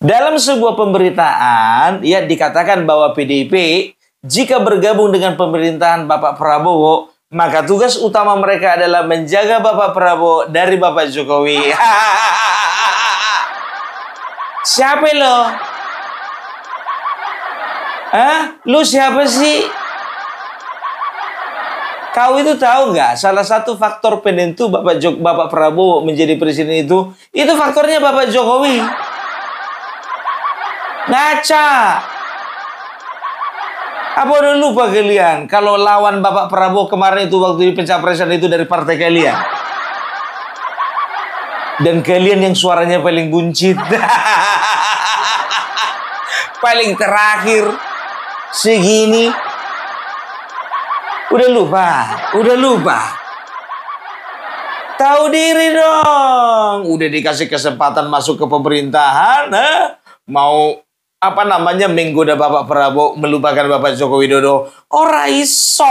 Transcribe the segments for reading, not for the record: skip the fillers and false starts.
Dalam sebuah pemberitaan, ya dikatakan bahwa PDIP jika bergabung dengan pemerintahan Bapak Prabowo, maka tugas utama mereka adalah menjaga Bapak Prabowo dari Bapak Jokowi. Siapa lo? Lu siapa sih? Kau itu tahu nggak? Salah satu faktor penentu Bapak Prabowo menjadi presiden itu faktornya Bapak Jokowi. Ngaca. Apa udah lupa kalian? Kalau lawan Bapak Prabowo kemarin itu waktu di pencapresan itu dari partai kalian. Dan kalian yang suaranya paling buncit. Paling terakhir. Segini. Udah lupa. Tahu diri dong. Udah dikasih kesempatan masuk ke pemerintahan, mau menggoda Bapak Prabowo, melupakan Bapak Joko Widodo. Ora iso.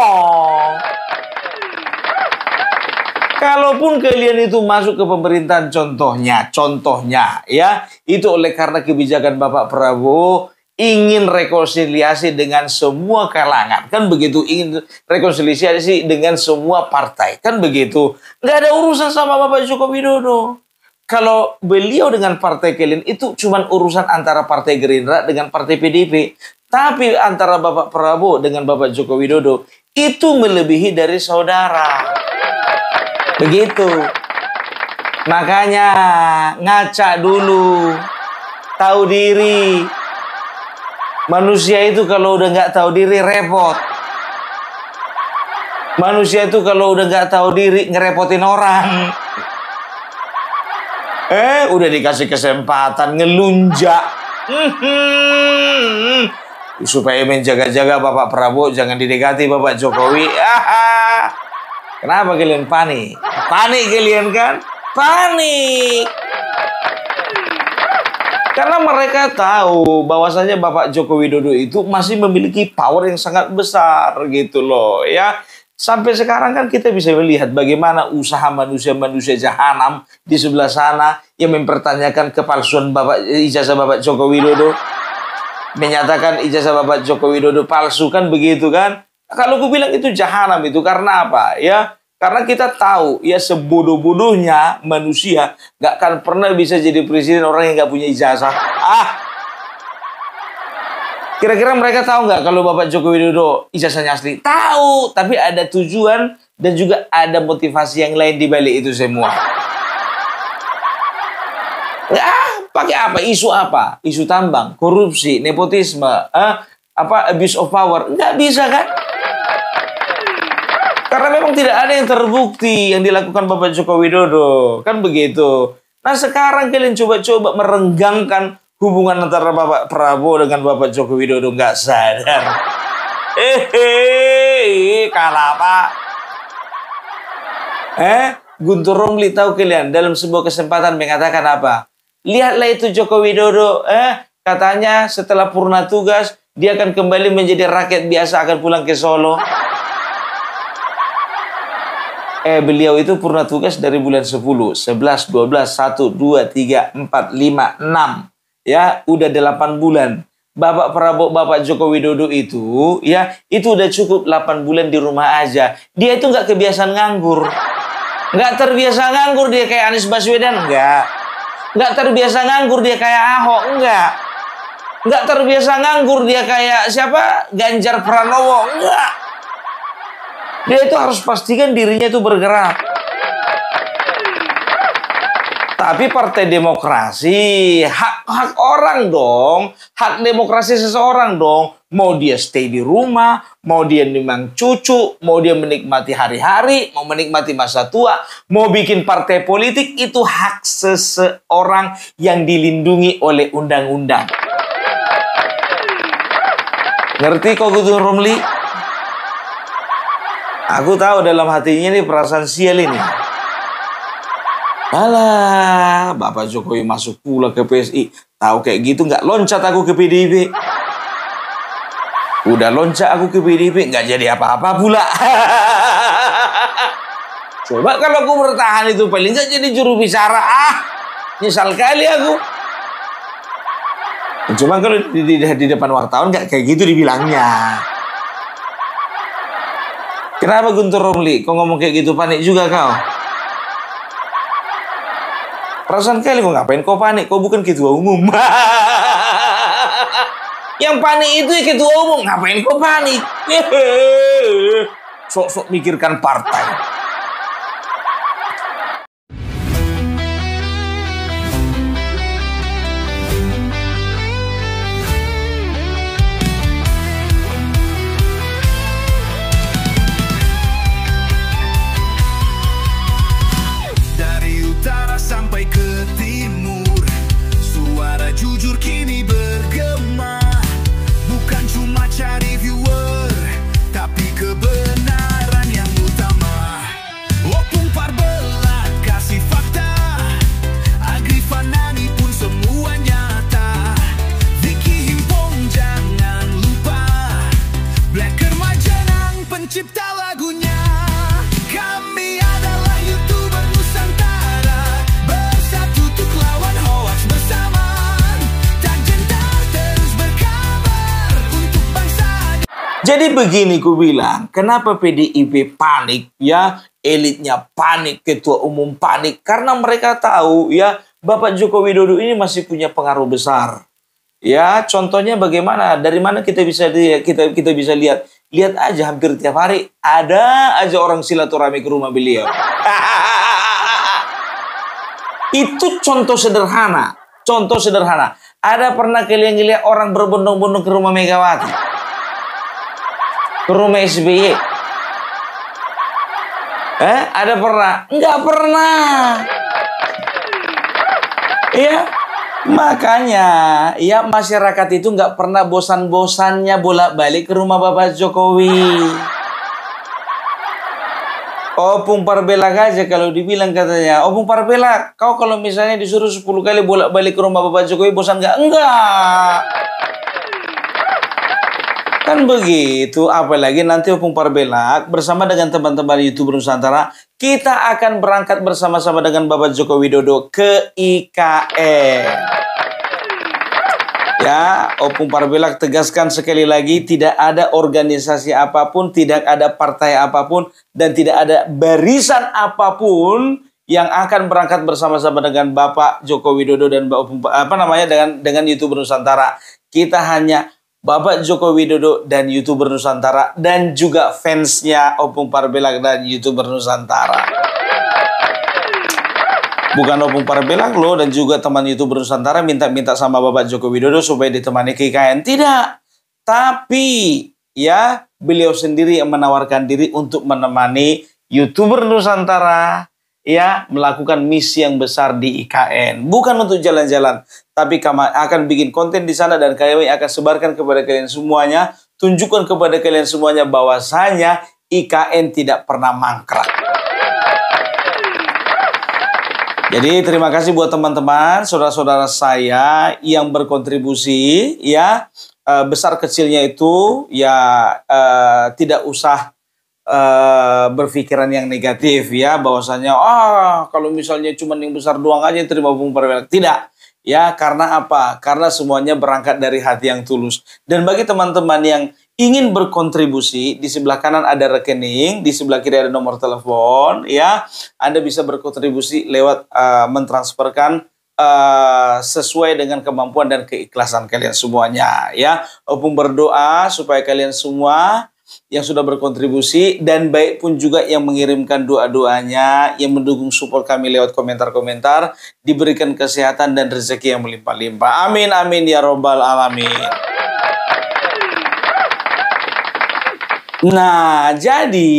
Kalaupun kalian itu masuk ke pemerintahan, contohnya ya, itu oleh karena kebijakan Bapak Prabowo ingin rekonsiliasi dengan semua kalangan, kan begitu, ingin rekonsiliasi dengan semua partai, kan begitu. Nggak ada urusan sama Bapak Joko Widodo. Kalau beliau dengan partai kalian itu cuma urusan antara partai Gerindra dengan partai PDIP. Tapi antara Bapak Prabowo dengan Bapak Joko Widodo itu melebihi dari saudara. Begitu. Makanya ngaca dulu. Tahu diri. Manusia itu kalau udah nggak tahu diri repot. Manusia itu kalau udah nggak tahu diri ngerepotin orang. Udah dikasih kesempatan ngelunjak. Supaya menjaga-jaga Bapak Prabowo jangan didekati Bapak Jokowi. Kenapa kalian panik? Panik kalian kan? Panik. Karena mereka tahu bahwasanya Bapak Joko Widodo itu masih memiliki power yang sangat besar gitu loh ya. Sampai sekarang kan kita bisa melihat bagaimana usaha manusia-manusia jahanam di sebelah sana yang mempertanyakan kepalsuan ijazah Bapak Joko Widodo. Menyatakan ijazah Bapak Joko Widodo palsu, kan begitu kan. Kalau aku bilang itu jahanam itu karena apa ya? Karena kita tahu ya sebodoh-bodohnya manusia gak akan pernah bisa jadi presiden orang yang gak punya ijazah. Kira-kira mereka tahu nggak kalau Bapak Joko Widodo ijazahnya asli? Tahu, tapi ada tujuan dan juga ada motivasi yang lain di balik itu semua. Pakai apa? Isu apa? Isu tambang, korupsi, nepotisme, abuse of power? Nggak bisa kan? Karena memang tidak ada yang terbukti yang dilakukan Bapak Joko Widodo. Kan begitu. Nah sekarang kalian coba-coba merenggangkan hubungan antara Bapak Prabowo dengan Bapak Joko Widodo. Nggak sadar. Kenapa? Guntur Romli tahu kalian dalam sebuah kesempatan mengatakan apa? Lihatlah itu Joko Widodo. Katanya setelah purna tugas dia akan kembali menjadi rakyat biasa, akan pulang ke Solo. Beliau itu purna tugas dari bulan 10, 11, 12, 1, 2, 3, 4, 5, 6. Ya, udah 8 bulan. Bapak Prabowo, Bapak Joko Widodo itu, ya, itu udah cukup 8 bulan di rumah aja. Dia itu nggak kebiasaan nganggur. Nggak terbiasa nganggur dia kayak Anies Baswedan, enggak. Nggak terbiasa nganggur dia kayak Ahok, enggak. Nggak terbiasa nganggur dia kayak siapa? Ganjar Pranowo, enggak. Dia itu harus pastikan dirinya itu bergerak. Tapi Partai Demokrasi, hak orang dong. Hak demokrasi seseorang dong. Mau dia stay di rumah, mau dia nimang cucu, mau dia menikmati hari-hari, mau menikmati masa tua, mau bikin partai politik, itu hak seseorang yang dilindungi oleh undang-undang. Ngerti kok Guntur Romli? Aku tahu dalam hatinya nih perasaan sial ini. Alah, Bapak Jokowi masuk pula ke PSI. Tahu kayak gitu nggak loncat aku ke PDIP. Udah loncat aku ke PDIP nggak jadi apa-apa pula. Coba kalau aku bertahan itu paling nggak jadi juru bicara. Nyesal kali aku. Cuma kalau di depan wartawan nggak kayak gitu dibilangnya. Kenapa Guntur Romli? Kau ngomong kayak gitu panik juga kau? Perasaan kali kau ngapain kau panik? Kau bukan ketua umum. Yang panik itu ya ketua umum. Ngapain kau panik? Sok-sok mikirkan partai. Sampai ke timur, suara jujur kini bergema. Bukan cuma cari viewer, tapi kebenaran yang utama. Opung Parbelat kasih fakta, Agri Fanani pun semua nyata. Vicky Himpong jangan lupa, Blacker Majanang pencipta lagunya. Kami adalah YouTuber Nusantara, bersatu untuk lawan hoax bersama. Tak gentar terus berkabar untuk bangsa. Jadi begini ku bilang, kenapa PDIP panik ya, elitnya panik, ketua umum panik, karena mereka tahu ya Bapak Joko Widodo ini masih punya pengaruh besar. Ya, contohnya bagaimana? Dari mana kita bisa lihat aja hampir tiap hari ada aja orang silaturahmi ke rumah beliau. Itu contoh sederhana. Contoh sederhana. Ada pernah kalian lihat orang berbondong-bondong ke rumah Megawati? Ke rumah SBY? Ada pernah? Enggak pernah. Iya. Makanya, ya masyarakat itu nggak pernah bosan-bosannya bolak-balik ke rumah Bapak Jokowi. Opung Parbelat aja kalau dibilang katanya, Opung Parbelat, kau kalau misalnya disuruh 10 kali bolak-balik ke rumah Bapak Jokowi, bosan nggak? Enggak. Kan begitu, apalagi nanti Opung Parbelat bersama dengan teman-teman YouTuber Nusantara, kita akan berangkat bersama-sama dengan Bapak Joko Widodo ke IKN. Ya, Opung Parbelat tegaskan sekali lagi, tidak ada organisasi apapun, tidak ada partai apapun, dan tidak ada barisan apapun yang akan berangkat bersama-sama dengan Bapak Joko Widodo dan dengan YouTuber Nusantara. Kita hanya Bapak Joko Widodo dan YouTuber Nusantara dan juga fansnya Opung Parbelat dan YouTuber Nusantara. Bukan Opung Parbelat loh dan juga teman YouTuber Nusantara minta sama Bapak Joko Widodo supaya ditemani ke IKN. Tidak. Tapi ya beliau sendiri yang menawarkan diri untuk menemani YouTuber Nusantara ya melakukan misi yang besar di IKN. Bukan untuk jalan-jalan, tapi kami akan bikin konten di sana dan kami akan sebarkan kepada kalian semuanya, tunjukkan kepada kalian semuanya bahwasanya IKN tidak pernah mangkrak. Jadi terima kasih buat teman-teman, saudara-saudara saya yang berkontribusi ya, besar kecilnya itu ya tidak usah berpikiran yang negatif ya, bahwasanya kalau misalnya cuma yang besar doang aja yang terima Opung Parbelat. Tidak ya, karena apa? Karena semuanya berangkat dari hati yang tulus. Dan bagi teman-teman yang ingin berkontribusi, di sebelah kanan ada rekening, di sebelah kiri ada nomor telepon ya. Anda bisa berkontribusi lewat mentransferkan sesuai dengan kemampuan dan keikhlasan kalian semuanya ya. Opung berdoa supaya kalian semua yang sudah berkontribusi dan baik pun juga yang mengirimkan doa-doanya, yang mendukung support kami lewat komentar-komentar, diberikan kesehatan dan rezeki yang melimpah-limpah. Amin amin ya robbal alamin. Nah, jadi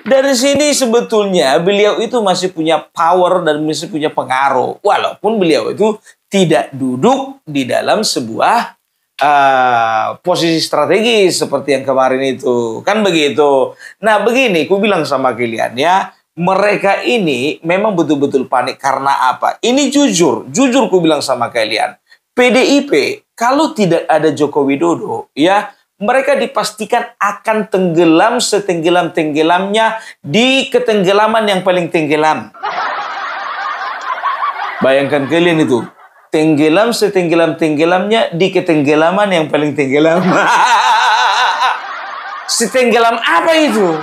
dari sini sebetulnya beliau itu masih punya power dan masih punya pengaruh, walaupun beliau itu tidak duduk di dalam sebuah posisi strategis seperti yang kemarin itu, kan begitu. Nah begini, ku bilang sama kalian ya, mereka ini memang betul-betul panik karena apa? Ini jujur ku bilang sama kalian, PDIP kalau tidak ada Joko Widodo ya, mereka dipastikan akan tenggelam setenggelam-tenggelamnya di ketenggelaman yang paling tenggelam. Bayangkan kalian itu, tenggelam setenggelam-tenggelamnya di ketenggelaman yang paling tenggelam. Setenggelam apa itu?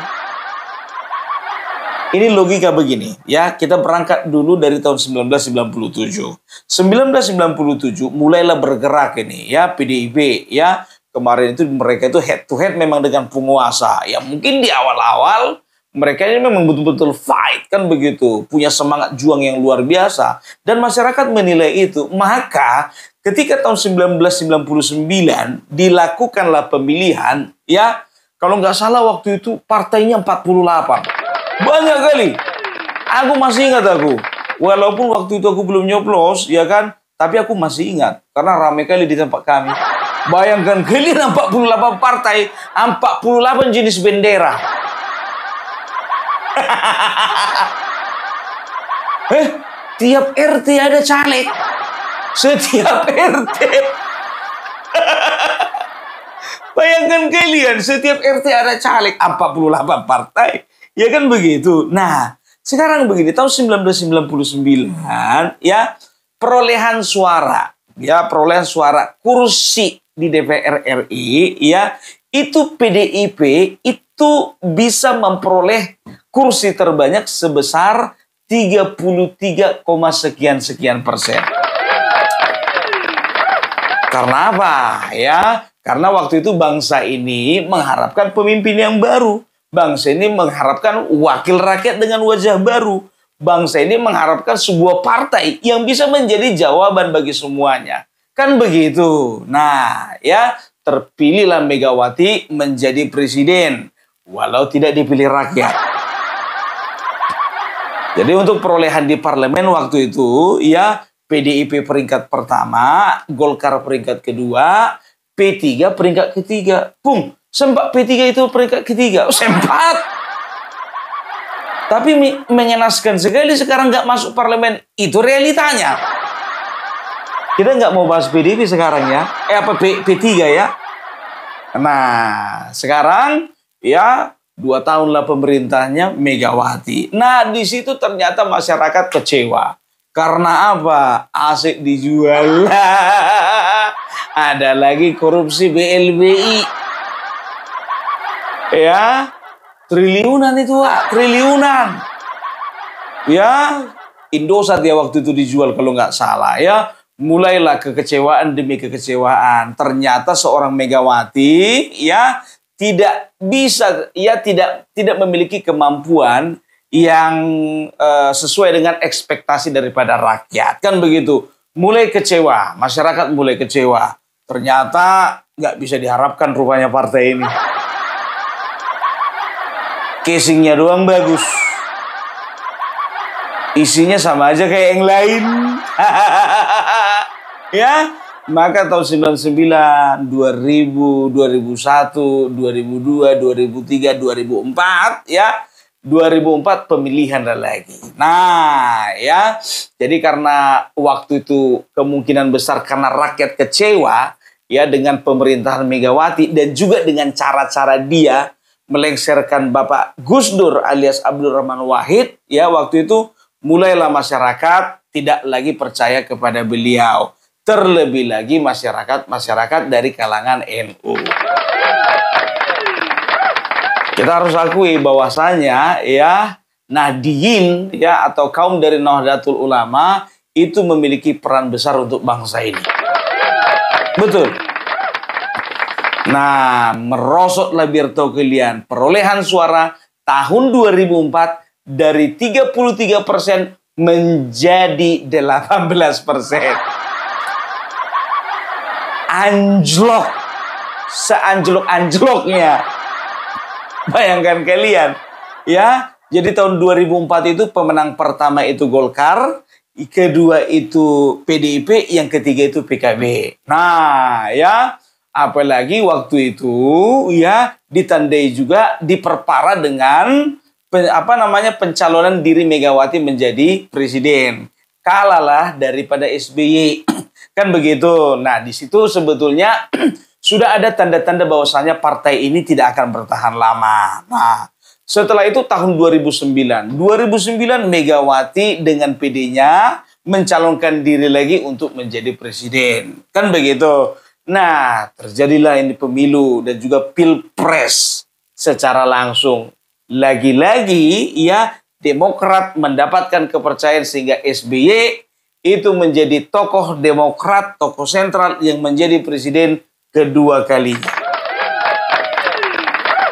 Ini logika begini, ya. Kita berangkat dulu dari tahun 1997. 1997 mulailah bergerak ini, ya, PDIP, ya. Kemarin itu mereka itu head to head memang dengan penguasa. Ya mungkin di awal-awal mereka ini memang betul-betul fight, kan begitu. Punya semangat juang yang luar biasa. Dan masyarakat menilai itu. Maka ketika tahun 1999 dilakukanlah pemilihan, ya. Kalau nggak salah waktu itu partainya 48. Banyak kali. Aku masih ingat aku. Walaupun waktu itu aku belum nyoblos, ya kan. Tapi aku masih ingat. Karena ramai kali di tempat kami. Bayangkan kalian 48 partai, 48 jenis bendera. Tiap RT ada caleg. Setiap RT. Bayangkan kalian, setiap RT ada caleg, 48 partai. Ya kan begitu. Nah, sekarang begini, tahun 1999, ya, perolehan suara, ya, perolehan suara kursi di DPR RI, ya, itu PDIP itu bisa memperoleh kursi terbanyak sebesar 33, sekian persen. Karena apa? Ya, karena waktu itu bangsa ini mengharapkan pemimpin yang baru. Bangsa ini mengharapkan wakil rakyat dengan wajah baru. Bangsa ini mengharapkan sebuah partai yang bisa menjadi jawaban bagi semuanya. Kan begitu. Nah, ya, terpilihlah Megawati menjadi presiden. Walau tidak dipilih rakyat. Jadi untuk perolehan di parlemen waktu itu, ya, PDIP peringkat pertama, Golkar peringkat kedua, P3 peringkat ketiga. Bung, sempat P3 itu peringkat ketiga. Oh, sempat. Tapi mengenaskan sekali sekarang nggak masuk parlemen. Itu realitanya. Kita nggak mau bahas PDIP sekarang ya. P3 ya. Nah, sekarang ya 2 tahun lah pemerintahnya Megawati. Nah, di situ ternyata masyarakat kecewa. Karena apa? Aset dijual. Ada lagi korupsi BLBI. Ya, triliunan itu, Pak. Triliunan. Ya, Indosat ya waktu itu dijual kalau nggak salah. Ya, mulailah kekecewaan demi kekecewaan. Ternyata seorang Megawati, ya, tidak bisa, ya, tidak memiliki kemampuan yang sesuai dengan ekspektasi daripada rakyat, kan begitu. Mulai kecewa, masyarakat mulai kecewa. Ternyata nggak bisa diharapkan rupanya partai ini. Casingnya doang bagus, isinya sama aja kayak yang lain. Ya, maka tahun 99, 2000, 2001, 2002, 2003, 2004, ya. 2004 pemilihan lagi. Nah, ya. Jadi karena waktu itu kemungkinan besar karena rakyat kecewa ya dengan pemerintahan Megawati dan juga dengan cara-cara dia melengsarkan Bapak Gus Dur alias Abdurrahman Wahid, ya, waktu itu mulailah masyarakat tidak lagi percaya kepada beliau. Terlebih lagi masyarakat dari kalangan NU. Kita harus akui bahwasanya ya Nahdien ya atau kaum dari Nahdlatul Ulama itu memiliki peran besar untuk bangsa ini. Betul. Nah, merosotlah biar tahu kalian perolehan suara tahun 2004 dari 33% menjadi 18%. Anjlok. Seanjlok-anjloknya. Bayangkan kalian, ya. Jadi tahun 2004 itu pemenang pertama itu Golkar, kedua itu PDIP, yang ketiga itu PKB. Nah, ya, apalagi waktu itu ya ditandai juga diperparah dengan pencalonan diri Megawati menjadi presiden. Kalalah daripada SBY. Kan begitu. Nah, di situ sebetulnya sudah ada tanda-tanda bahwasanya partai ini tidak akan bertahan lama. Nah, setelah itu tahun 2009 Megawati dengan PD-nya mencalonkan diri lagi untuk menjadi presiden. Kan begitu. Nah, terjadilah ini pemilu dan juga pilpres secara langsung. Lagi-lagi ya Demokrat mendapatkan kepercayaan sehingga SBY itu menjadi tokoh Demokrat, tokoh sentral yang menjadi presiden kedua kalinya.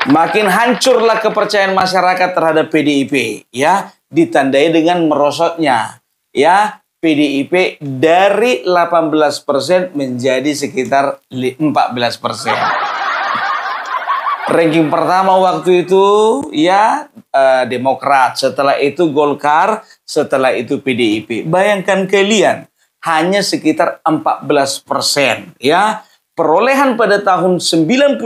Makin hancurlah kepercayaan masyarakat terhadap PDIP, ya, ditandai dengan merosotnya, ya, PDIP dari 18% menjadi sekitar 14%. Ranking pertama waktu itu ya Demokrat, setelah itu Golkar, setelah itu PDIP. Bayangkan kalian, hanya sekitar 14% ya. Perolehan pada tahun 99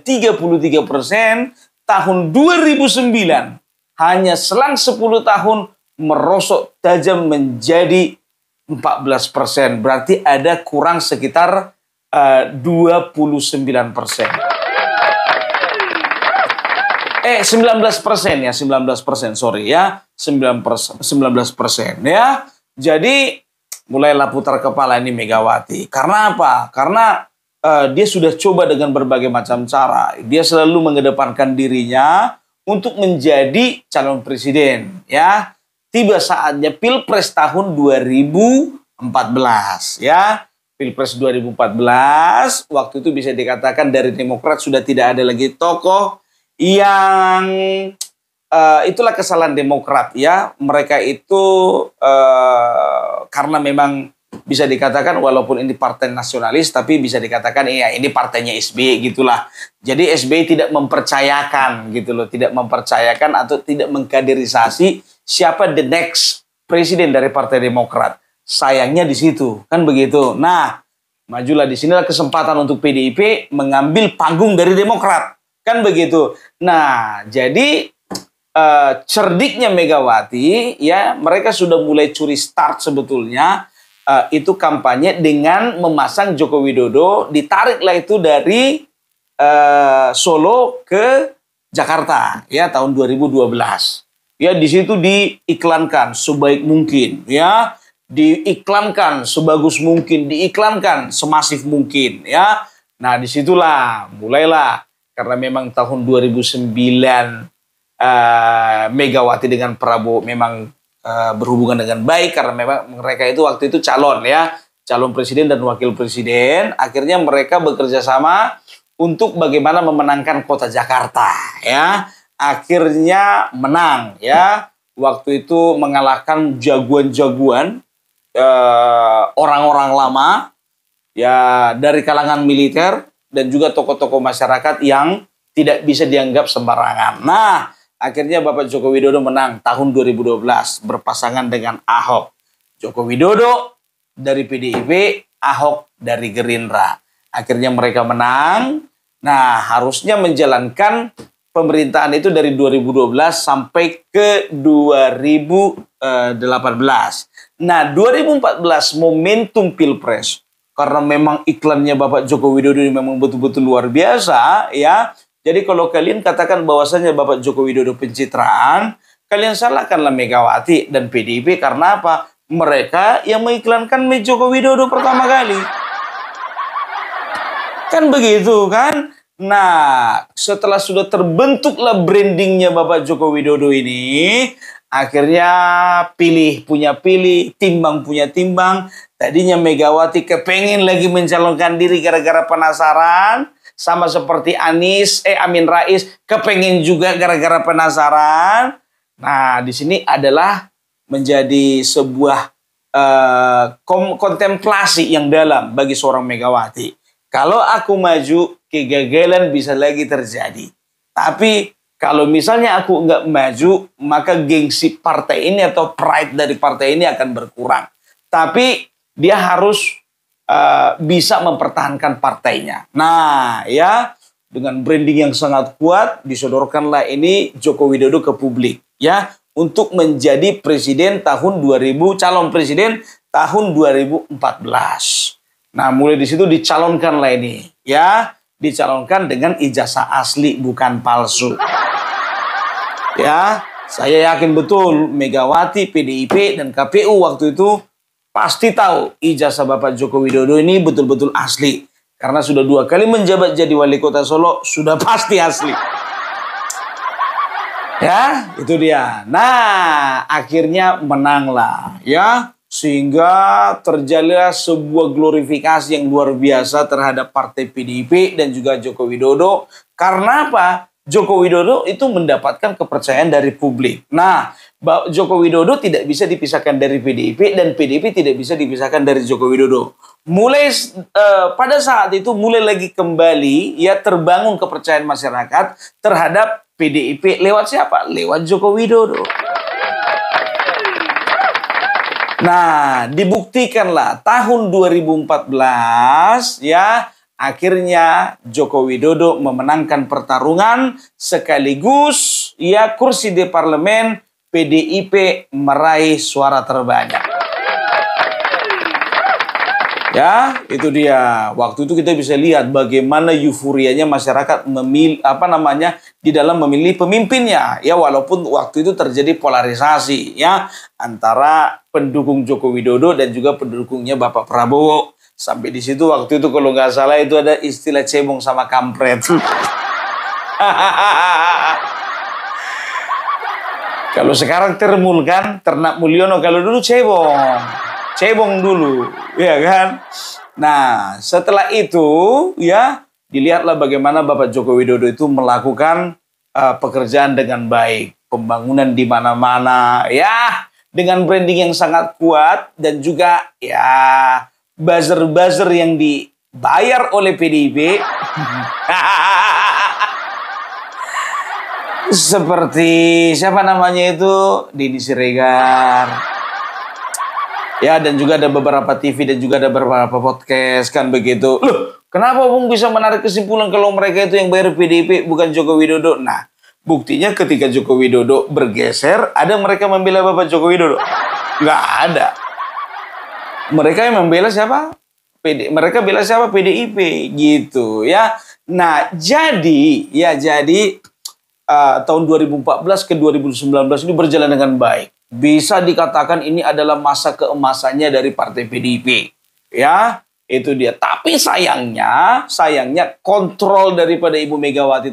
33%, tahun 2009 hanya selang 10 tahun merosot tajam menjadi 14%. Berarti ada kurang sekitar 29%. 19% ya, 19%, sorry ya, 19% ya. Jadi mulailah putar kepala ini Megawati. Karena apa? Karena dia sudah coba dengan berbagai macam cara. Dia selalu mengedepankan dirinya untuk menjadi calon presiden ya. Tiba saatnya Pilpres tahun 2014 ya. Pilpres 2014 waktu itu bisa dikatakan dari Demokrat sudah tidak ada lagi tokoh yang itulah kesalahan Demokrat ya. Mereka itu karena memang bisa dikatakan walaupun ini partai nasionalis tapi bisa dikatakan ya ini partainya SBY gitulah. Jadi SBY tidak mempercayakan gitu loh, tidak mempercayakan atau tidak mengkaderisasi siapa the next presiden dari Partai Demokrat. Sayangnya di situ, kan begitu. Nah, majulah di sinilah kesempatan untuk PDIP mengambil panggung dari Demokrat. Kan begitu. Nah, jadi cerdiknya Megawati ya, mereka sudah mulai curi start sebetulnya itu kampanye dengan memasang Joko Widodo, ditariklah itu dari Solo ke Jakarta ya tahun 2012. Ya di situ diiklankan sebaik mungkin ya, diiklankan sebagus mungkin, diiklankan semasif mungkin ya. Nah, disitulah mulailah. Karena memang tahun 2009 Megawati dengan Prabowo memang berhubungan dengan baik. Karena memang mereka itu waktu itu calon ya. Calon presiden dan wakil presiden. Akhirnya mereka bekerja sama untuk bagaimana memenangkan kota Jakarta ya. Akhirnya menang ya. Waktu itu mengalahkan jagoan-jagoan orang-orang lama ya dari kalangan militer dan juga tokoh-tokoh masyarakat yang tidak bisa dianggap sembarangan. Nah, akhirnya Bapak Joko Widodo menang tahun 2012 berpasangan dengan Ahok. Joko Widodo dari PDIP, Ahok dari Gerindra. Akhirnya mereka menang. Nah, harusnya menjalankan pemerintahan itu dari 2012 sampai ke 2018. Nah, 2014 momentum Pilpres. Karena memang iklannya Bapak Joko Widodo ini memang betul-betul luar biasa ya. Jadi kalau kalian katakan bahwasanya Bapak Joko Widodo pencitraan, kalian salahkanlah Megawati dan PDIP karena apa? Mereka yang mengiklankan Joko Widodo pertama kali. Kan begitu kan? Nah, setelah sudah terbentuklah brandingnya Bapak Joko Widodo ini, akhirnya pilih punya pilih, timbang punya timbang. Tadinya Megawati kepengen lagi mencalonkan diri gara-gara penasaran. Sama seperti Amin Rais kepengen juga gara-gara penasaran. Nah, di sini adalah menjadi sebuah kontemplasi yang dalam bagi seorang Megawati. Kalau aku maju, kegagalan bisa lagi terjadi. Tapi kalau misalnya aku nggak maju, maka gengsi partai ini atau pride dari partai ini akan berkurang. Tapi dia harus bisa mempertahankan partainya. Nah, ya dengan branding yang sangat kuat disodorkanlah ini Joko Widodo ke publik, ya, untuk menjadi presiden tahun 2000, calon presiden tahun 2014. Nah, mulai di situ dicalonkanlah ini, ya, dicalonkan dengan ijazah asli bukan palsu. Ya, saya yakin betul Megawati, PDIP dan KPU waktu itu pasti tahu ijazah Bapak Joko Widodo ini betul-betul asli. Karena sudah 2 kali menjabat jadi wali kota Solo, sudah pasti asli. Ya, itu dia. Nah, akhirnya menanglah, ya. Sehingga terjadilah sebuah glorifikasi yang luar biasa terhadap partai PDIP dan juga Joko Widodo. Karena apa? Joko Widodo itu mendapatkan kepercayaan dari publik. Nah, Joko Widodo tidak bisa dipisahkan dari PDIP dan PDIP tidak bisa dipisahkan dari Joko Widodo. Mulai pada saat itu mulai lagi kembali ya terbangun kepercayaan masyarakat terhadap PDIP lewat siapa? Lewat Joko Widodo. Nah, dibuktikanlah tahun 2014 ya akhirnya Joko Widodo memenangkan pertarungan sekaligus ya kursi di parlemen PDIP meraih suara terbanyak. Ya, itu dia. Waktu itu kita bisa lihat bagaimana euforianya masyarakat di dalam memilih pemimpinnya. Ya, walaupun waktu itu terjadi polarisasi ya antara pendukung Joko Widodo dan juga pendukungnya Bapak Prabowo. Sampai di situ waktu itu kalau nggak salah itu ada istilah cebong sama kampret. Kalau sekarang termul kan, Ternak Mulyono, kalau dulu cebong. Cebong dulu, ya kan? Nah, setelah itu ya dilihatlah bagaimana Bapak Joko Widodo itu melakukan pekerjaan dengan baik, pembangunan di mana-mana, ya dengan branding yang sangat kuat dan juga ya buzzer-buzzer yang dibayar oleh PDIP. Seperti siapa namanya itu? Deddy Siregar. Ya, dan juga ada beberapa TV dan juga ada beberapa podcast kan begitu. Loh, kenapa Bung bisa menarik kesimpulan kalau mereka itu yang bayar PDIP bukan Joko Widodo? Nah, buktinya ketika Joko Widodo bergeser, ada mereka membela Bapak Joko Widodo? Nggak ada. Mereka yang membela siapa? Mereka bela siapa? PDIP gitu ya. Nah, jadi tahun 2014 ke 2019 ini berjalan dengan baik. Bisa dikatakan ini adalah masa keemasannya dari partai PDIP. Ya, itu dia. Tapi sayangnya kontrol daripada Ibu Megawati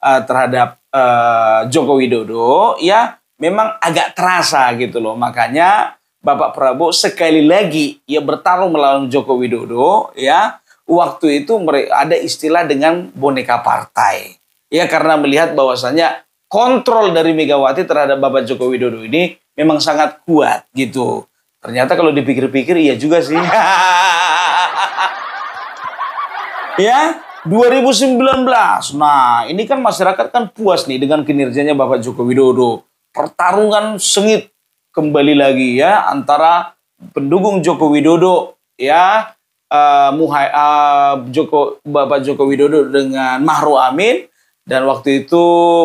terhadap Joko Widodo ya memang agak terasa gitu loh. Makanya Bapak Prabowo sekali lagi ya bertarung melawan Joko Widodo ya. Waktu itu ada istilah dengan boneka partai. Ya, karena melihat bahwasannya kontrol dari Megawati terhadap Bapak Joko Widodo ini memang sangat kuat gitu. Ternyata kalau dipikir-pikir iya juga sih. Ya, 2019. Nah, ini kan masyarakat kan puas nih dengan kinerjanya Bapak Joko Widodo. Pertarungan sengit kembali lagi ya antara pendukung Joko Widodo ya Bapak Joko Widodo dengan Ma'ruf Amin. Dan waktu itu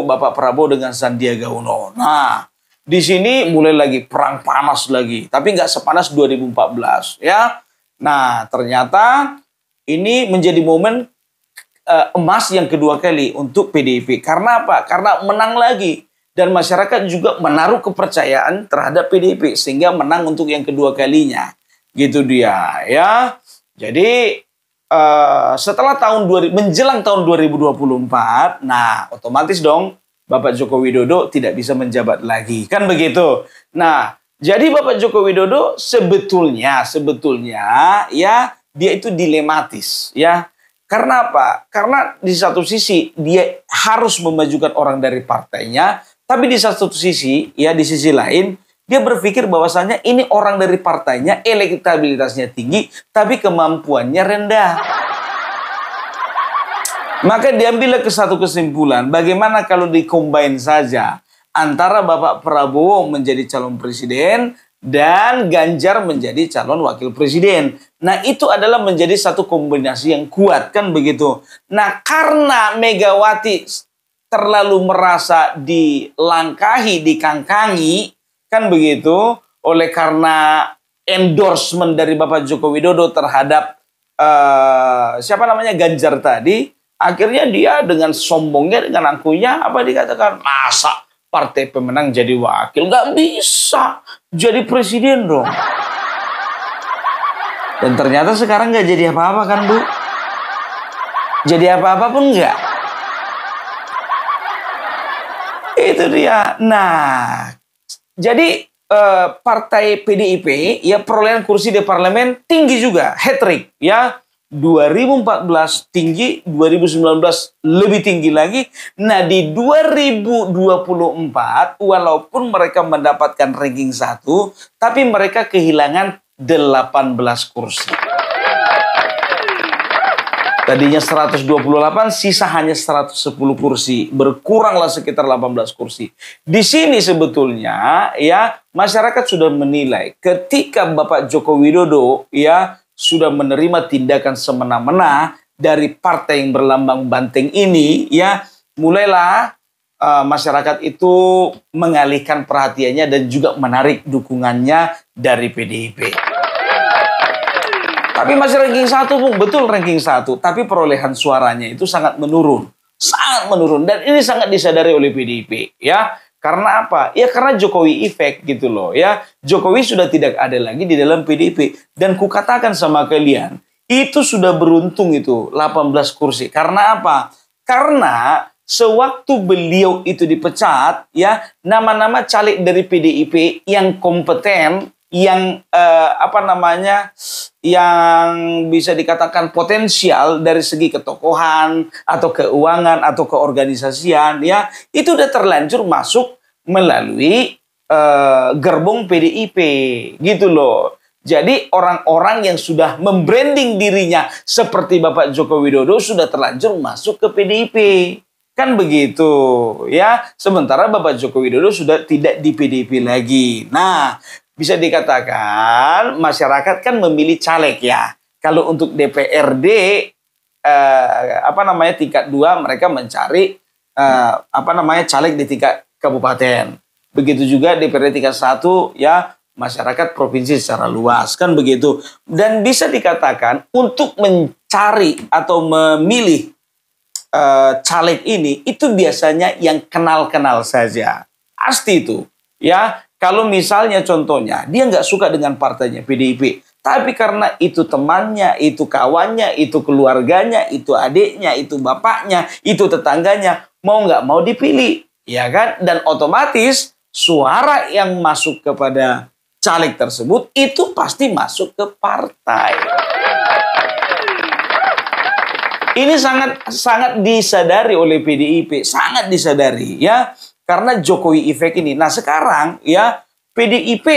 Bapak Prabowo dengan Sandiaga Uno. Nah, di sini mulai lagi perang panas lagi. Tapi nggak sepanas 2014 ya. Nah, ternyata ini menjadi momen emas yang kedua kali untuk PDIP. Karena apa? Karena menang lagi. Dan masyarakat juga menaruh kepercayaan terhadap PDIP. Sehingga menang untuk yang kedua kalinya. Gitu dia ya. Jadi setelah menjelang tahun 2024, nah otomatis dong Bapak Joko Widodo tidak bisa menjabat lagi, kan begitu. Nah, jadi Bapak Joko Widodo sebetulnya ya dia itu dilematis ya. Karena apa? Karena di satu sisi dia harus memajukan orang dari partainya, tapi di satu sisi ya di sisi lain dia berpikir bahwasannya ini orang dari partainya, elektabilitasnya tinggi, tapi kemampuannya rendah. Maka diambillah ke satu kesimpulan, bagaimana kalau dikombin saja antara Bapak Prabowo menjadi calon presiden dan Ganjar menjadi calon wakil presiden. Nah, itu adalah menjadi satu kombinasi yang kuat, kan begitu. Nah, karena Megawati terlalu merasa dilangkahi, dikangkangi, kan begitu, oleh karena endorsement dari Bapak Joko Widodo terhadap Ganjar tadi, akhirnya dia dengan sombongnya, dengan angkuhnya apa dikatakan, masa partai pemenang jadi wakil, nggak bisa jadi presiden dong. Dan ternyata sekarang nggak jadi apa-apa kan, Bu? Jadi apa-apa pun nggak. Itu dia. Nah, jadi partai PDIP ya perolehan kursi di parlemen tinggi juga, hat-trick ya. 2014 tinggi, 2019 lebih tinggi lagi. Nah, di 2024 walaupun mereka mendapatkan ranking 1, tapi mereka kehilangan 18 kursi. Tadinya 128, sisa hanya 110 kursi. Berkuranglah sekitar 18 kursi. Di sini sebetulnya ya masyarakat sudah menilai ketika Bapak Joko Widodo ya sudah menerima tindakan semena-mena dari partai yang berlambang banteng ini ya, mulailah masyarakat itu mengalihkan perhatiannya dan juga menarik dukungannya dari PDIP. Tapi masih ranking 1, Bung. Betul ranking 1. Tapi perolehan suaranya itu sangat menurun. Sangat menurun. Dan ini sangat disadari oleh PDIP. Ya. Karena apa? Ya karena Jokowi efek gitu loh. Ya. Jokowi sudah tidak ada lagi di dalam PDIP. Dan kukatakan sama kalian, itu sudah beruntung itu 18 kursi. Karena apa? Karena sewaktu beliau itu dipecat, ya nama-nama caleg dari PDIP yang kompeten, yang yang bisa dikatakan potensial dari segi ketokohan atau keuangan atau keorganisasian ya itu udah terlanjur masuk melalui gerbong PDIP gitu loh. Jadi orang-orang yang sudah membranding dirinya seperti Bapak Joko Widodo sudah terlanjur masuk ke PDIP. Kan begitu ya. Sementara Bapak Joko Widodo sudah tidak di PDIP lagi. Nah, bisa dikatakan masyarakat kan memilih caleg ya. Kalau untuk DPRD tingkat 2 mereka mencari caleg di tingkat kabupaten. Begitu juga DPRD tingkat 1 ya masyarakat provinsi secara luas kan begitu. Dan bisa dikatakan untuk mencari atau memilih caleg ini itu biasanya yang kenal-kenal saja. Pasti itu ya. Kalau misalnya contohnya, dia nggak suka dengan partainya PDIP. Tapi karena itu temannya, itu kawannya, itu keluarganya, itu adiknya, itu bapaknya, itu tetangganya. Mau nggak mau dipilih. Ya kan? Dan otomatis suara yang masuk kepada caleg tersebut itu pasti masuk ke partai. Ini sangat disadari oleh PDIP. Sangat disadari ya. Karena Jokowi efek ini. Nah sekarang ya PDIP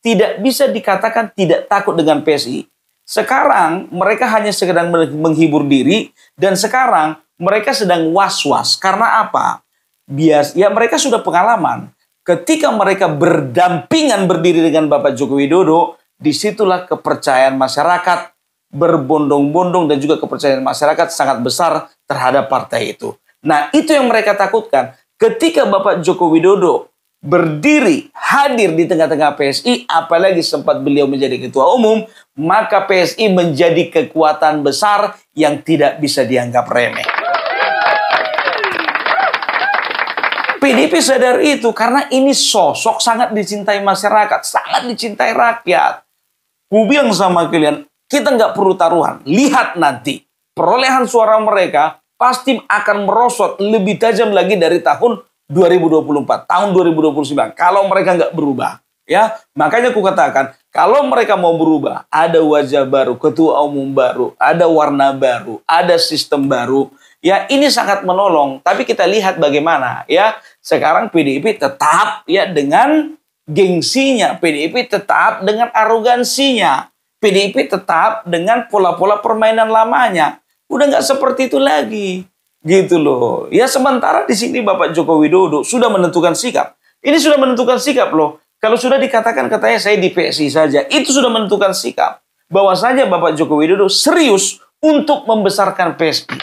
tidak bisa dikatakan tidak takut dengan PSI. Sekarang mereka hanya sekedar menghibur diri. Dan sekarang mereka sedang was-was. Karena apa? Mereka sudah pengalaman. Ketika mereka berdampingan berdiri dengan Bapak Joko Widodo. Disitulah kepercayaan masyarakat berbondong-bondong. Dan juga kepercayaan masyarakat sangat besar terhadap partai itu. Nah itu yang mereka takutkan. Ketika Bapak Joko Widodo berdiri, hadir di tengah-tengah PSI, apalagi sempat beliau menjadi ketua umum, maka PSI menjadi kekuatan besar yang tidak bisa dianggap remeh. PDIP sadar itu karena ini sosok sangat dicintai masyarakat, sangat dicintai rakyat. Ku bilang sama kalian, kita nggak perlu taruhan. Lihat nanti, perolehan suara mereka pasti akan merosot lebih tajam lagi dari tahun 2024, tahun 2029. Kalau mereka nggak berubah, ya makanya aku katakan kalau mereka mau berubah, ada wajah baru, ketua umum baru, ada warna baru, ada sistem baru. Ya ini sangat menolong. Tapi kita lihat bagaimana, ya sekarang PDIP tetap ya dengan gengsinya, PDIP tetap dengan arogansinya, PDIP tetap dengan pola-pola permainan lamanya. Udah nggak seperti itu lagi, gitu loh. Ya sementara di sini Bapak Joko Widodo sudah menentukan sikap. Ini sudah menentukan sikap loh. Kalau sudah dikatakan katanya saya di PSI saja, itu sudah menentukan sikap. Bahwasanya Bapak Joko Widodo serius untuk membesarkan PSI.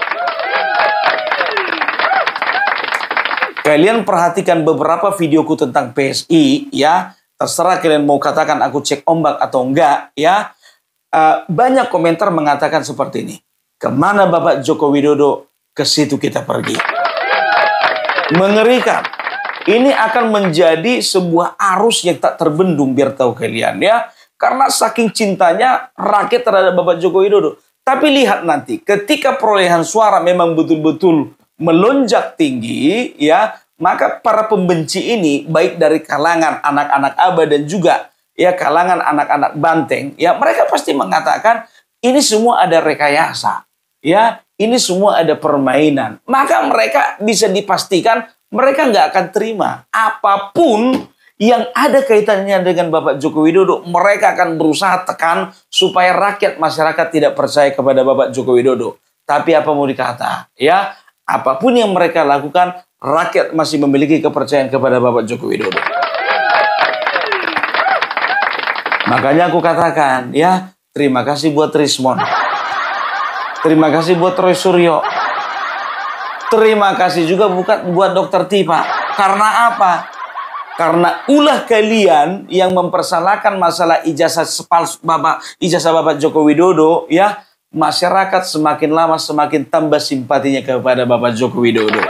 Kalian perhatikan beberapa videoku tentang PSI, ya. Terserah kalian mau katakan aku cek ombak atau enggak, ya. Banyak komentar mengatakan seperti ini. Kemana Bapak Joko Widodo, ke situ kita pergi. Mengerikan. Ini akan menjadi sebuah arus yang tak terbendung, biar tahu kalian ya. Karena saking cintanya rakyat terhadap Bapak Joko Widodo. Tapi lihat nanti, ketika perolehan suara memang betul-betul melonjak tinggi, ya, maka para pembenci ini, baik dari kalangan anak-anak Aba dan juga ya kalangan anak-anak Banteng, ya mereka pasti mengatakan ini semua ada rekayasa, ya, ini semua ada permainan. Maka mereka bisa dipastikan mereka nggak akan terima apapun yang ada kaitannya dengan Bapak Joko Widodo. Mereka akan berusaha tekan supaya rakyat masyarakat tidak percaya kepada Bapak Joko Widodo. Tapi apa mau dikata, ya, apapun yang mereka lakukan, rakyat masih memiliki kepercayaan kepada Bapak Joko Widodo. Makanya aku katakan, ya, terima kasih buat Rismon. Terima kasih buat Roy Suryo. Terima kasih juga buat Dr. Tipa. Karena apa? Karena ulah kalian yang mempersalahkan masalah ijazah Bapak Joko Widodo, ya, masyarakat semakin lama semakin tambah simpatinya kepada Bapak Joko Widodo.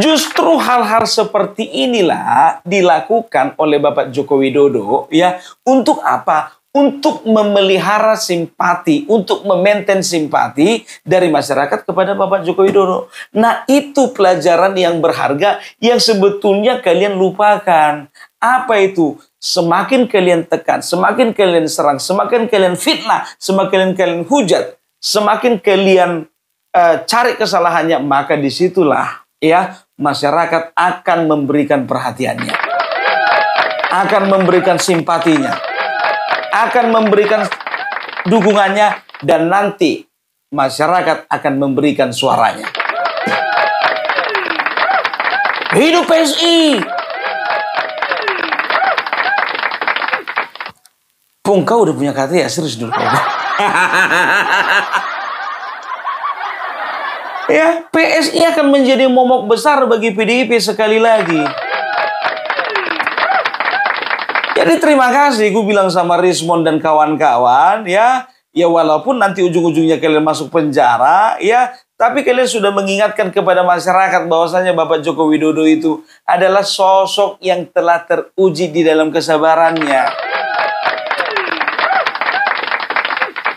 Justru hal-hal seperti inilah dilakukan oleh Bapak Joko Widodo, ya, untuk apa? Untuk memelihara simpati, untuk memaintain simpati dari masyarakat kepada Bapak Joko Widodo. Nah, itu pelajaran yang berharga yang sebetulnya kalian lupakan. Apa itu? Semakin kalian tekan, semakin kalian serang, semakin kalian fitnah, semakin kalian hujat, semakin kalian cari kesalahannya, maka disitulah, ya, masyarakat akan memberikan perhatiannya, akan memberikan simpatinya, akan memberikan dukungannya, dan nanti masyarakat akan memberikan suaranya. Hidup PSI! Pung, kau udah punya kata ya? Serius dulu. Ya, PSI akan menjadi momok besar bagi PDIP sekali lagi. Jadi terima kasih, gue bilang sama Rismon dan kawan-kawan, ya, ya walaupun nanti ujung-ujungnya kalian masuk penjara, ya, tapi kalian sudah mengingatkan kepada masyarakat bahwasanya Bapak Joko Widodo itu adalah sosok yang telah teruji di dalam kesabarannya.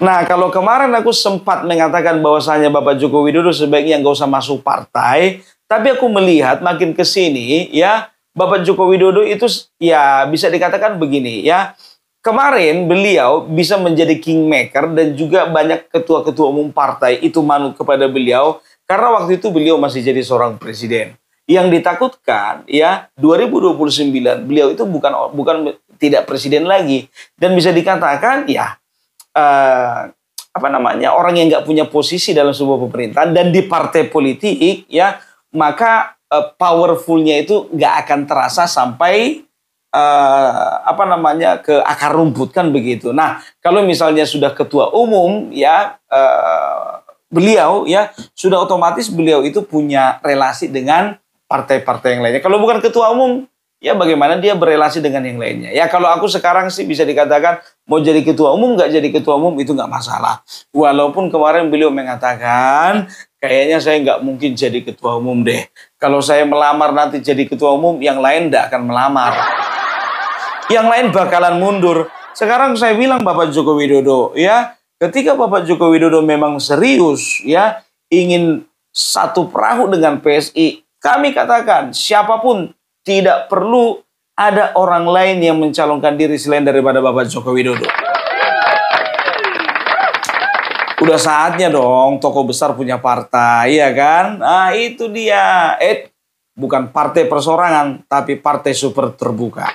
Nah, kalau kemarin aku sempat mengatakan bahwasanya Bapak Joko Widodo sebaiknya nggak usah masuk partai, tapi aku melihat makin ke sini, ya, Bapak Joko Widodo itu ya bisa dikatakan begini, ya. Kemarin beliau bisa menjadi kingmaker dan juga banyak ketua-ketua umum partai itu manut kepada beliau karena waktu itu beliau masih jadi seorang presiden. Yang ditakutkan, ya, 2029 beliau itu bukan tidak presiden lagi dan bisa dikatakan, ya, orang yang nggak punya posisi dalam sebuah pemerintahan dan di partai politik, ya, maka powerfulnya itu nggak akan terasa sampai ke akar rumput, kan begitu. Nah, kalau misalnya sudah ketua umum, ya, beliau, ya, sudah otomatis beliau itu punya relasi dengan partai-partai yang lainnya. Kalau bukan ketua umum, ya bagaimana dia berelasi dengan yang lainnya. Ya kalau aku sekarang sih bisa dikatakan mau jadi ketua umum nggak jadi ketua umum itu nggak masalah. Walaupun kemarin beliau mengatakan kayaknya saya nggak mungkin jadi ketua umum deh. Kalau saya melamar nanti jadi ketua umum, yang lain nggak akan melamar. Yang lain bakalan mundur. Sekarang saya bilang Bapak Joko Widodo, ya, ketika Bapak Joko Widodo memang serius, ya, ingin satu perahu dengan PSI, kami katakan siapapun tidak perlu ada orang lain yang mencalonkan diri selain daripada Bapak Joko Widodo. Udah saatnya dong tokoh besar punya partai, ya kan? Nah itu dia. Bukan partai persorangan, tapi partai super terbuka.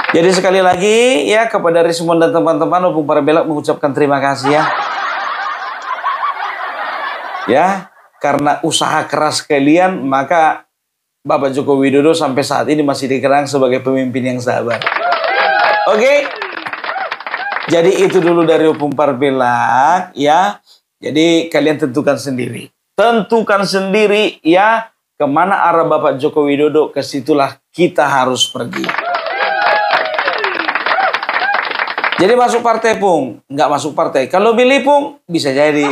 Jadi sekali lagi, ya, kepada Rismon dan teman-teman Opung Parabelak mengucapkan terima kasih, ya. Ya. Karena usaha keras kalian, maka Bapak Joko Widodo sampai saat ini masih dikenang sebagai pemimpin yang sabar. Oke? Jadi itu dulu dari Opung Parabelak, ya. Jadi kalian tentukan sendiri. Tentukan sendiri, ya, kemana arah Bapak Joko Widodo, kesitulah kita harus pergi. Jadi masuk partai, Pung? Nggak masuk partai. Kalau pilih, Pung, bisa jadi.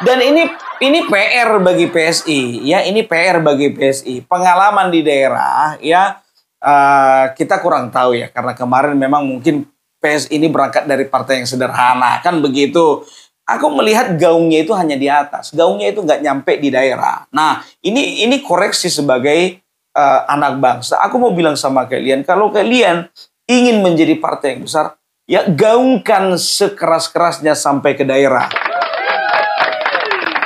Dan ini Ini PR bagi PSI, ya. Ini PR bagi PSI. Pengalaman di daerah, ya, kita kurang tahu ya, karena kemarin memang mungkin PSI ini berangkat dari partai yang sederhana, kan begitu. Aku melihat gaungnya itu hanya di atas, gaungnya itu nggak nyampe di daerah. Nah, ini koreksi sebagai anak bangsa. Aku mau bilang sama kalian, kalau kalian ingin menjadi partai yang besar, ya gaungkan sekeras-kerasnya sampai ke daerah.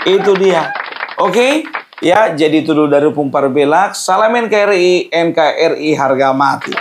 Itu dia. Oke? Ya, jadi itu dulu dari Pumpar Belak. Salam NKRI, NKRI harga mati.